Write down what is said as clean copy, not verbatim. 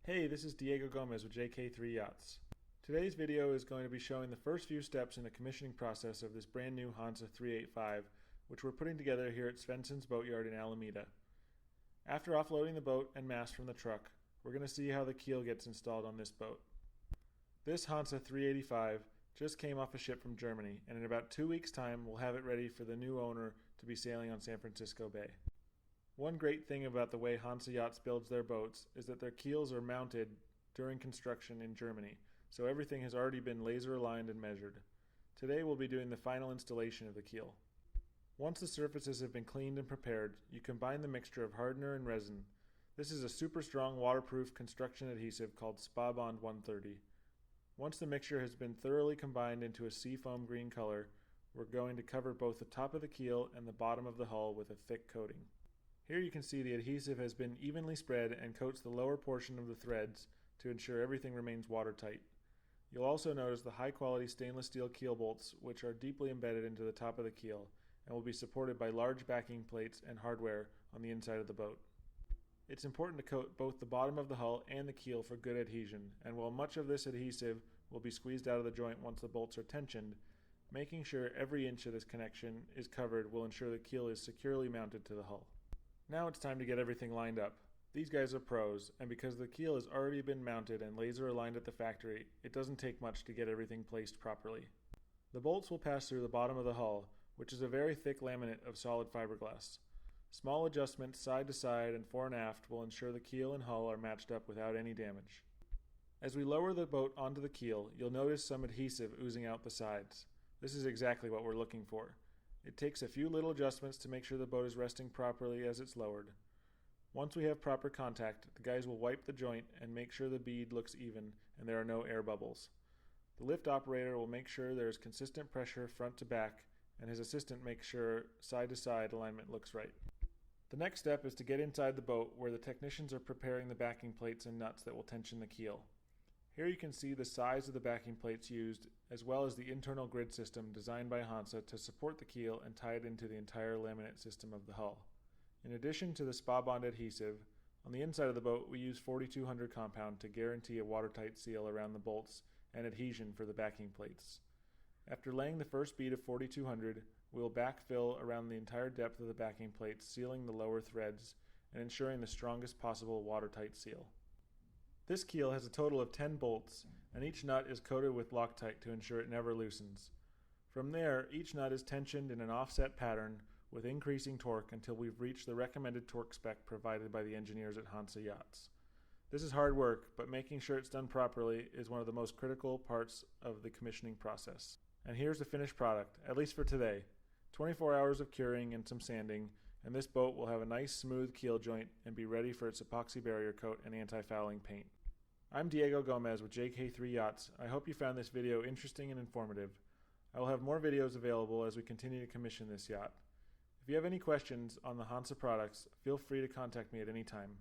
Hey, this is Diego Gomez with JK3 Yachts. Today's video is going to be showing the first few steps in the commissioning process of this brand new Hanse 385, which we're putting together here at Svensson's Boatyard in Alameda. After offloading the boat and mast from the truck, we're going to see how the keel gets installed on this boat. This Hanse 385 just came off a ship from Germany, and in about 2 weeks' time we'll have it ready for the new owner to be sailing on San Francisco Bay. One great thing about the way Hanse Yachts builds their boats is that their keels are mounted during construction in Germany, so everything has already been laser aligned and measured. Today we'll be doing the final installation of the keel. Once the surfaces have been cleaned and prepared, you combine the mixture of hardener and resin. This is a super strong waterproof construction adhesive called Spabond 130. Once the mixture has been thoroughly combined into a seafoam green color, we're going to cover both the top of the keel and the bottom of the hull with a thick coating. Here you can see the adhesive has been evenly spread and coats the lower portion of the threads to ensure everything remains watertight. You'll also notice the high-quality stainless steel keel bolts, which are deeply embedded into the top of the keel and will be supported by large backing plates and hardware on the inside of the boat. It's important to coat both the bottom of the hull and the keel for good adhesion, and while much of this adhesive will be squeezed out of the joint once the bolts are tensioned, making sure every inch of this connection is covered will ensure the keel is securely mounted to the hull. Now it's time to get everything lined up. These guys are pros, and because the keel has already been mounted and laser aligned at the factory, it doesn't take much to get everything placed properly. The bolts will pass through the bottom of the hull, which is a very thick laminate of solid fiberglass. Small adjustments side to side and fore and aft will ensure the keel and hull are matched up without any damage. As we lower the boat onto the keel, you'll notice some adhesive oozing out the sides. This is exactly what we're looking for. It takes a few little adjustments to make sure the boat is resting properly as it's lowered. Once we have proper contact, the guys will wipe the joint and make sure the bead looks even and there are no air bubbles. The lift operator will make sure there is consistent pressure front to back, and his assistant makes sure side to side alignment looks right. The next step is to get inside the boat where the technicians are preparing the backing plates and nuts that will tension the keel. Here you can see the size of the backing plates used, as well as the internal grid system designed by Hanse to support the keel and tie it into the entire laminate system of the hull. In addition to the Spabond adhesive, on the inside of the boat we use 4200 compound to guarantee a watertight seal around the bolts and adhesion for the backing plates. After laying the first bead of 4200, we will backfill around the entire depth of the backing plates, sealing the lower threads and ensuring the strongest possible watertight seal. This keel has a total of 10 bolts, and each nut is coated with Loctite to ensure it never loosens. From there, each nut is tensioned in an offset pattern with increasing torque until we've reached the recommended torque spec provided by the engineers at Hanse Yachts. This is hard work, but making sure it's done properly is one of the most critical parts of the commissioning process. And here's the finished product, at least for today. 24 hours of curing and some sanding, and this boat will have a nice smooth keel joint and be ready for its epoxy barrier coat and anti-fouling paint. I'm Diego Gomez with JK3 Yachts. I hope you found this video interesting and informative. I will have more videos available as we continue to commission this yacht. If you have any questions on the Hanse products, feel free to contact me at any time.